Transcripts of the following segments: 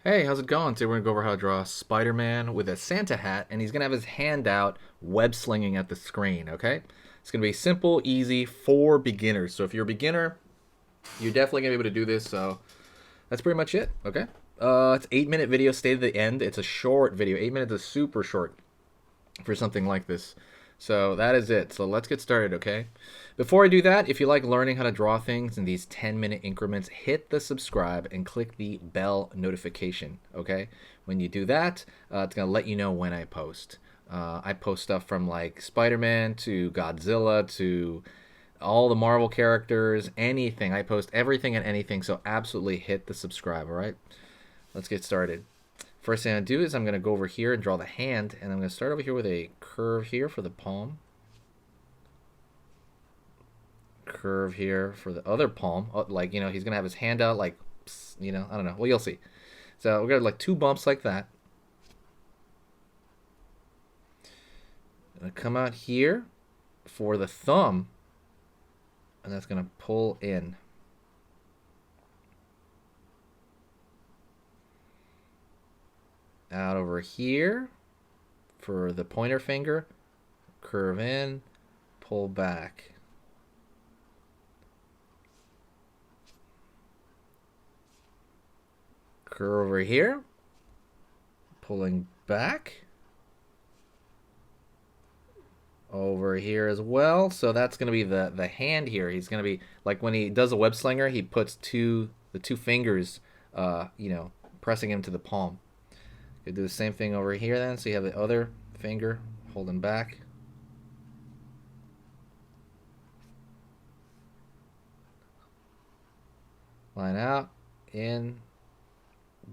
Hey, how's it going? Today we're gonna go over how to draw Spider-Man with a Santa hat, and he's gonna have his hand out, web slinging at the screen. Okay, it's gonna be simple, easy for beginners. So if you're a beginner, you're definitely gonna be able to do this. So that's pretty much it. Okay, it's 8-minute video. Stay to the end. It's a short video. 8 minutes is super short for something like this. So that is it. So let's get started, okay? Before I do that, if you like learning how to draw things in these 10-minute increments, hit the subscribe and click the bell notification, okay? When you do that, it's going to let you know when I post. I post stuff from like Spider-Man to Godzilla to all the Marvel characters, anything. I post everything and anything, so absolutely hit the subscribe, all right? Let's get started. First thing I do is I'm going to go over here and draw the hand, and I'm going to start over here with a curve here for the palm. Curve here for the other palm. Like, he's going to have his hand out like, I don't know. Well, you'll see. So we're going to like 2 bumps like that. I'm going to come out here for the thumb, and that's going to pull in. Out over here for the pointer finger, curve in, pull back. Curve over here, pulling back. Over here as well. So that's going to be the hand here. He's going to be like when he does a web slinger, he puts the two fingers, pressing him to the palm. You do the same thing over here then. So you have the other finger holding back. Line out, in,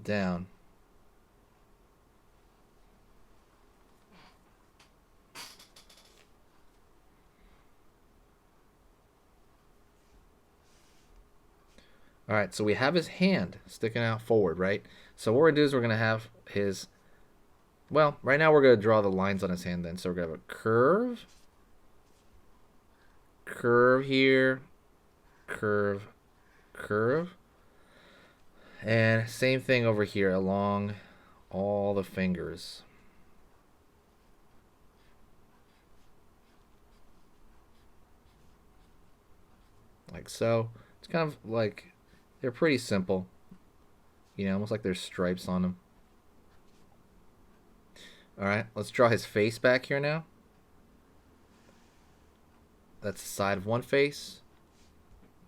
down. All right, so we have his hand sticking out forward, right? So what we're going to do is we're going to have his, well, right now we're going to draw the lines on his hand then. So we're going to have a curve, curve here, curve, curve. And same thing over here along all the fingers. Like so. It's kind of like, they're pretty simple. Almost like there's stripes on them. Alright, let's draw his face back here now. That's the side of one face.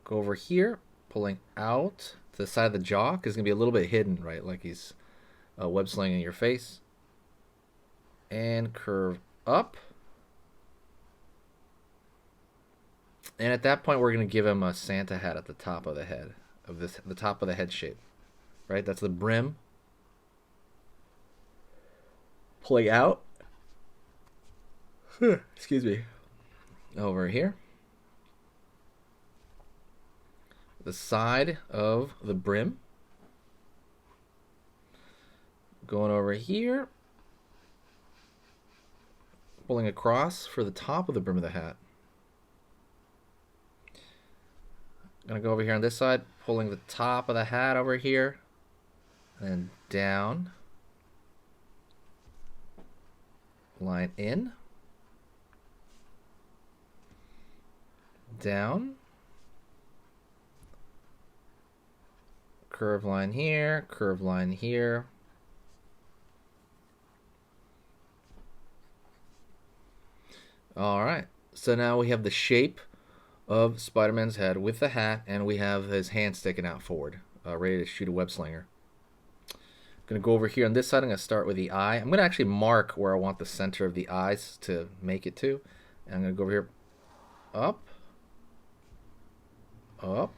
Go over here, pulling out to the side of the jaw, because it's going to be a little bit hidden, right? Like he's web slinging your face. And curve up. And at that point, we're going to give him a Santa hat at the top of the head, the top of the head shape, right? That's the brim. Pulling out. Excuse me. Over here. The side of the brim. Going over here. Pulling across for the top of the brim of the hat. Gonna go over here on this side, pulling the top of the hat over here, and down, line in, down, curve line here, curve line here. All right, so now we have the shape of Spider-Man's head with the hat, and we have his hand sticking out forward, ready to shoot a web slinger. I'm going to go over here on this side. I'm going to start with the eye. I'm going to actually mark where I want the center of the eyes to make it to. And I'm going to go over here, up, up.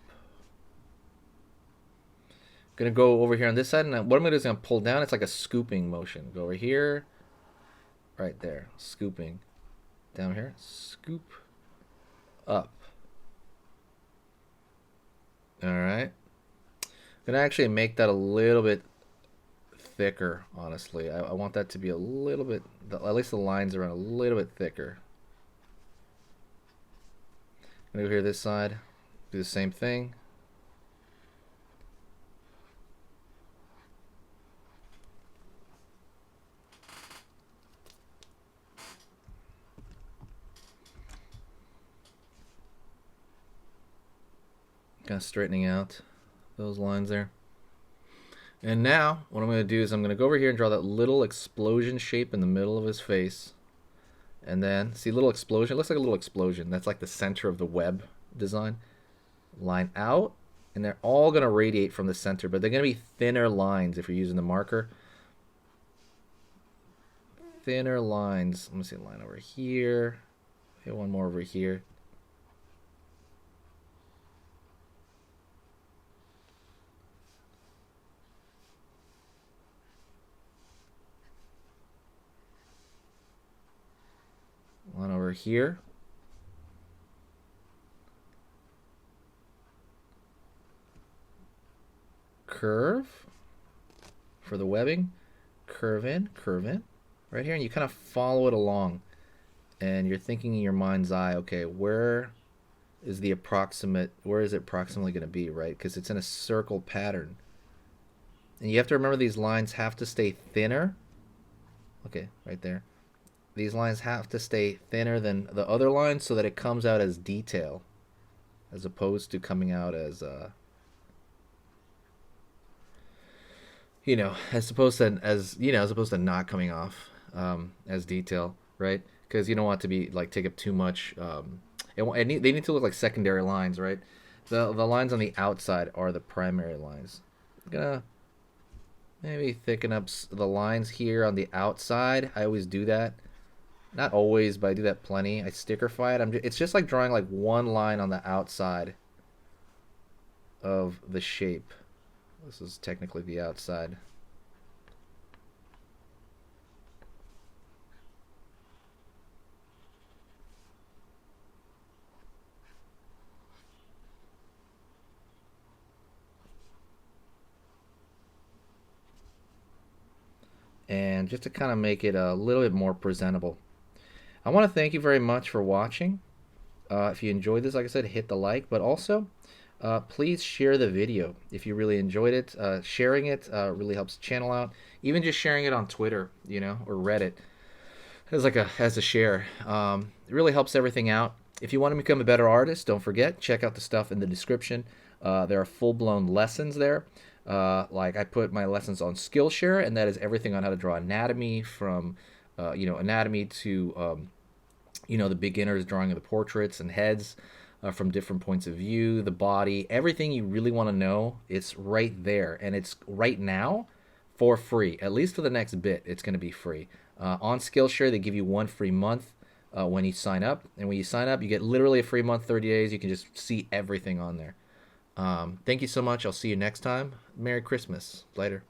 I'm going to go over here on this side, and what I'm going to do is I'm going to pull down. It's like a scooping motion. Go over here, right there, scooping. Down here, scoop, up. Alright. I'm going to actually make that a little bit thicker, honestly. I want that to be a little bit, at least the lines are a little bit thicker. I'm going to go here this side, do the same thing. Kind of straightening out those lines there. And now what I'm going to do is I'm going to go over here and draw that little explosion shape in the middle of his face. And then, see, little explosion? It looks like a little explosion. That's like the center of the web design. Line out, and they're all going to radiate from the center, but they're going to be thinner lines if you're using the marker. Thinner lines. Let me see a line over here. Okay, one more over here. One over here. Curve for the webbing. Curve in, right here, and you kind of follow it along. And you're thinking in your mind's eye, okay, where is it approximately going to be, right? Because it's in a circle pattern. And you have to remember these lines have to stay thinner. Okay, right there. These lines have to stay thinner than the other lines so that it comes out as detail, as opposed to coming out as as opposed to not coming off as detail, right? Because you don't want it to be like take up too much. They need to look like secondary lines, right? The lines on the outside are the primary lines. I'm gonna maybe thicken up the lines here on the outside. I always do that. Not always, but I do that plenty. I stickerify it. It's just like drawing like one line on the outside of the shape. This is technically the outside. And just to kind of make it a little bit more presentable. I want to thank you very much for watching. If you enjoyed this, like I said, hit the like, but also please share the video if you really enjoyed it. Sharing it really helps the channel out. Even just sharing it on Twitter, or Reddit as a share. It really helps everything out. If you want to become a better artist, don't forget, check out the stuff in the description. There are full-blown lessons there. Like I put my lessons on Skillshare, and that is everything on how to draw anatomy from, anatomy to, the beginner's drawing of the portraits and heads from different points of view, the body, everything you really want to know. It's right there, and it's right now for free. At least for the next bit, it's going to be free. On Skillshare, they give you 1 free month when you sign up, and when you sign up, you get literally a free month, 30 days. You can just see everything on there. Thank you so much. I'll see you next time. Merry Christmas. Later.